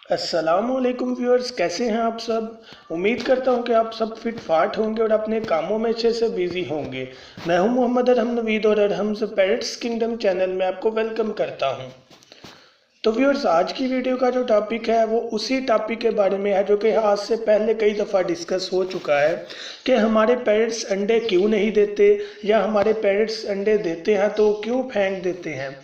अस्सलामुअलैकुम व्यूअर्स, कैसे हैं आप सब। उम्मीद करता हूं कि आप सब फिट फाट होंगे और अपने कामों में अच्छे से बिजी होंगे। मैं हूं मोहम्मद अरहम नवीद और अरहम्स पैरट्स किंगडम चैनल में आपको वेलकम करता हूं। तो व्यूअर्स, आज की वीडियो का जो टॉपिक है वो उसी टॉपिक के बारे में है जो कि आज से पहले कई दफ़ा डिस्कस हो चुका है कि हमारे पैरट्स अंडे क्यों नहीं देते, या हमारे पैरट्स अंडे देते हैं तो क्यों फेंक देते हैं।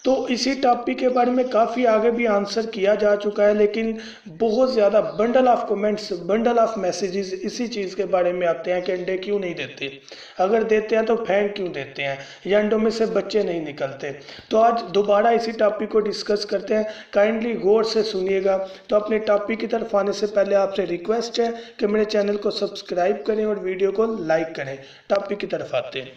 तो इसी टॉपिक के बारे में काफ़ी आगे भी आंसर किया जा चुका है, लेकिन बहुत ज़्यादा bundle of comments, bundle of messages इसी चीज़ के बारे में आते हैं कि अंडे क्यों नहीं देते, अगर देते हैं तो फेंक क्यों देते हैं, या अंडों में से बच्चे नहीं निकलते। तो आज दोबारा इसी टॉपिक को डिस्कस करते हैं। काइंडली गौर से सुनिएगा। तो अपने टॉपिक की तरफ आने से पहले आपसे रिक्वेस्ट है कि मेरे चैनल को सब्सक्राइब करें और वीडियो को लाइक करें। टॉपिक की तरफ आते हैं।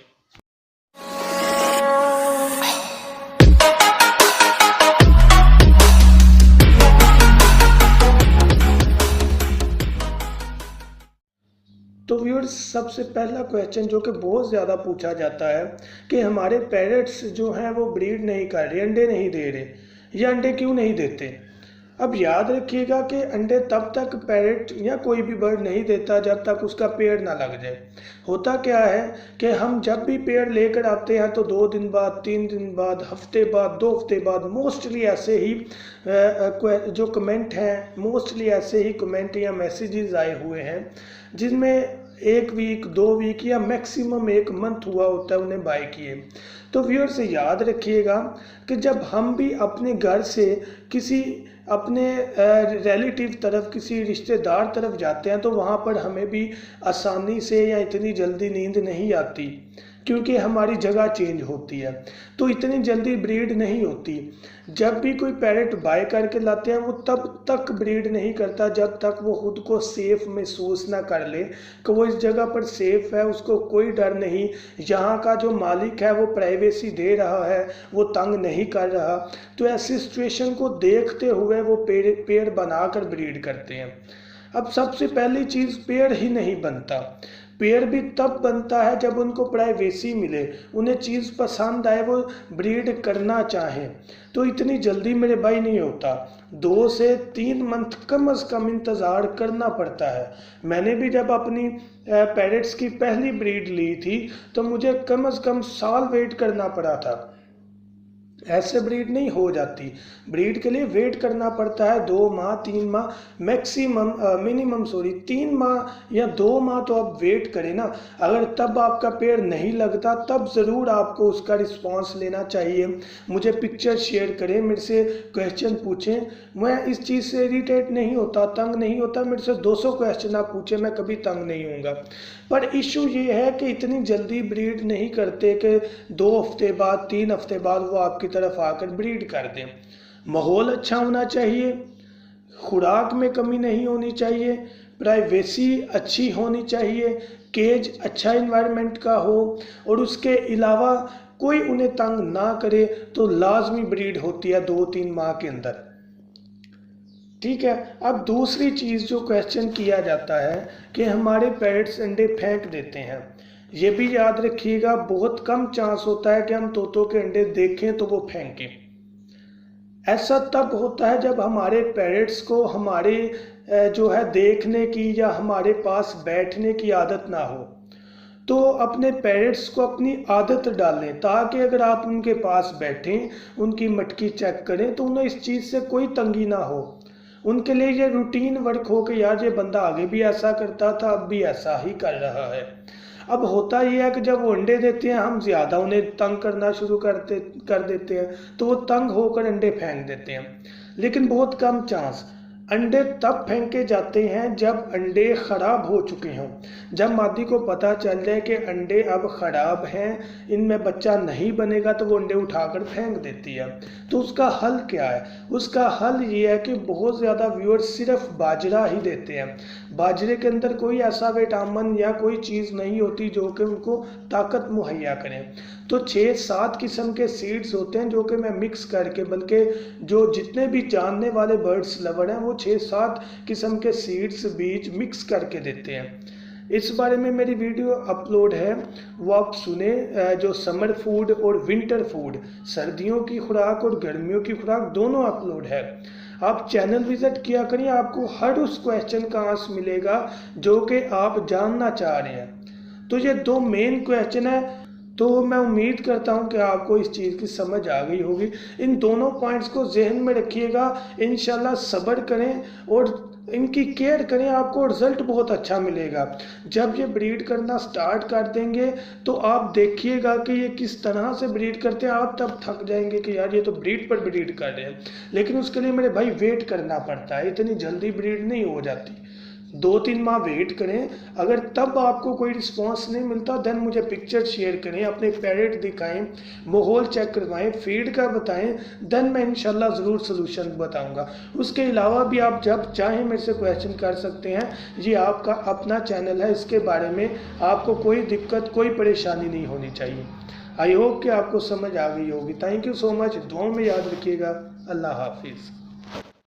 तो व्यूअर्स, सबसे पहला क्वेश्चन जो कि बहुत ज़्यादा पूछा जाता है कि हमारे पैरट्स जो हैं वो ब्रीड नहीं कर रहे, अंडे नहीं दे रहे, या अंडे क्यों नहीं देते। अब याद रखिएगा कि अंडे तब तक पैरट या कोई भी बर्ड नहीं देता जब तक उसका पेड़ ना लग जाए। होता क्या है कि हम जब भी पेड़ लेकर आते हैं तो 2 दिन बाद, 3 दिन बाद, हफ्ते बाद, 2 हफ्ते बाद मोस्टली ऐसे ही जो कमेंट हैं, मोस्टली ऐसे ही कमेंट या मैसेजेस आए हुए हैं जिनमें 1 वीक, 2 वीक या मैक्सिमम 1 मंथ हुआ होता है उन्हें बाय किए। तो व्यूअर्स, याद रखिएगा कि जब हम भी अपने घर से किसी अपने रिलेटिव तरफ, किसी रिश्तेदार तरफ जाते हैं तो वहाँ पर हमें भी आसानी से या इतनी जल्दी नींद नहीं आती, क्योंकि हमारी जगह चेंज होती है, तो इतनी जल्दी ब्रीड नहीं होती। जब भी कोई पैरट बाय करके लाते हैं वो तब तक ब्रीड नहीं करता जब तक वो खुद को सेफ महसूस ना कर ले कि वो इस जगह पर सेफ है, उसको कोई डर नहीं, यहाँ का जो मालिक है वो प्राइवेसी दे रहा है, वो तंग नहीं कर रहा। तो ऐसी सिचुएशन को देखते हुए वो पेड़ बनाकर ब्रीड करते हैं। अब सबसे पहली चीज़, पेड़ ही नहीं बनता। पेड़ भी तब बनता है जब उनको प्राइवेसी मिले, उन्हें चीज़ पसंद आए, वो ब्रीड करना चाहें। तो इतनी जल्दी मेरे भाई नहीं होता, 2 से 3 मंथ कम से कम इंतज़ार करना पड़ता है। मैंने भी जब अपनी पैरट्स की पहली ब्रीड ली थी तो मुझे कम से कम साल वेट करना पड़ा था। ऐसे ब्रीड नहीं हो जाती, ब्रीड के लिए वेट करना पड़ता है 2 माह, 3 माह, मैक्सिमम मिनिमम 3 माह या 2 माह तो आप वेट करें ना। अगर तब आपका पेड़ नहीं लगता तब ज़रूर आपको उसका रिस्पांस लेना चाहिए। मुझे पिक्चर शेयर करें, मेरे से क्वेश्चन पूछें, मैं इस चीज़ से इरिटेट नहीं होता, तंग नहीं होता। मेरे से 200 क्वेश्चन आप पूछें, मैं कभी तंग नहीं होऊंगा। पर इशू ये है कि इतनी जल्दी ब्रीड नहीं करते कि 2 हफ्ते बाद, 3 हफ्ते बाद वो आपकी तरफ आकर ब्रीड कर दें। माहौल अच्छा होना चाहिए, खुराक में कमी नहीं होनी चाहिए, प्राइवेसी अच्छी होनी चाहिए, केज अच्छा इन्वायरमेंट का हो, और उसके अलावा कोई उन्हें तंग ना करे, तो लाजमी ब्रीड होती है 2-3 माह के अंदर। ठीक है। अब दूसरी चीज़ जो क्वेश्चन किया जाता है कि हमारे पैरट्स अंडे फेंक देते हैं। ये भी याद रखिएगा, बहुत कम चांस होता है कि हम तोतों के अंडे देखें तो वो फेंकें। ऐसा तब होता है जब हमारे पैरट्स को हमारे जो है देखने की या हमारे पास बैठने की आदत ना हो। तो अपने पैरट्स को अपनी आदत डालें, ताकि अगर आप उनके पास बैठें, उनकी मटकी चेक करें तो उन्हें इस चीज़ से कोई तंगी ना हो। उनके लिए ये रूटीन वर्क हो कि यार ये बंदा आगे भी ऐसा करता था, अब भी ऐसा ही कर रहा है। अब होता यह है कि जब वो अंडे देते हैं हम ज़्यादा उन्हें तंग करना शुरू कर देते हैं, तो वो तंग होकर अंडे फेंक देते हैं। लेकिन बहुत कम चांस, अंडे तब फेंके जाते हैं जब अंडे ख़राब हो चुके हों, जब मादी को पता चल जाए कि अंडे अब ख़राब हैं, इनमें बच्चा नहीं बनेगा, तो वो अंडे उठाकर फेंक देती है। तो उसका हल क्या है? उसका हल ये है कि बहुत ज़्यादा व्यूअर्स सिर्फ बाजरा ही देते हैं। बाजरे के अंदर कोई ऐसा विटामिन या कोई चीज़ नहीं होती जो कि उनको ताकत मुहैया करें। तो 6-7 किस्म के सीड्स होते हैं जो कि मैं मिक्स करके, बल्कि जो जितने भी जानने वाले बर्ड्स लवर हैं वो 6-7 किस्म के सीड्स, बीज मिक्स करके देते हैं। इस बारे में मेरी वीडियो अपलोड है, वो आप सुने। जो समर फूड और विंटर फूड, सर्दियों की खुराक और गर्मियों की खुराक दोनों अपलोड है। आप चैनल विजिट किया करिए, आपको हर उस क्वेश्चन का आंसर मिलेगा जो कि आप जानना चाह रहे हैं। तो ये 2 मेन क्वेश्चन है, तो मैं उम्मीद करता हूं कि आपको इस चीज़ की समझ आ गई होगी। इन दोनों पॉइंट्स को जहन में रखिएगा, इंशाल्लाह सब्र करें और इनकी केयर करें, आपको रिजल्ट बहुत अच्छा मिलेगा। जब ये ब्रीड करना स्टार्ट कर देंगे तो आप देखिएगा कि ये किस तरह से ब्रीड करते हैं, आप तब थक जाएंगे कि यार ये तो ब्रीड पर ब्रीड कर रहे हैं। लेकिन उसके लिए मेरे भाई वेट करना पड़ता है, इतनी जल्दी ब्रीड नहीं हो जाती। 2-3 माह वेट करें, अगर तब आपको कोई रिस्पॉन्स नहीं मिलता देन मुझे पिक्चर शेयर करें, अपने पैरेट दिखाएं, माहौल चेक करवाएं, फीड का बताएं, देन मैं इंशाल्लाह ज़रूर सोल्यूशन बताऊंगा। उसके अलावा भी आप जब चाहें मेरे से क्वेश्चन कर सकते हैं, ये आपका अपना चैनल है, इसके बारे में आपको कोई दिक्कत कोई परेशानी नहीं होनी चाहिए। आई होप कि आपको समझ आ गई होगी। थैंक यू सो मच, दुआओं में याद रखिएगा। अल्लाह हाफिज़।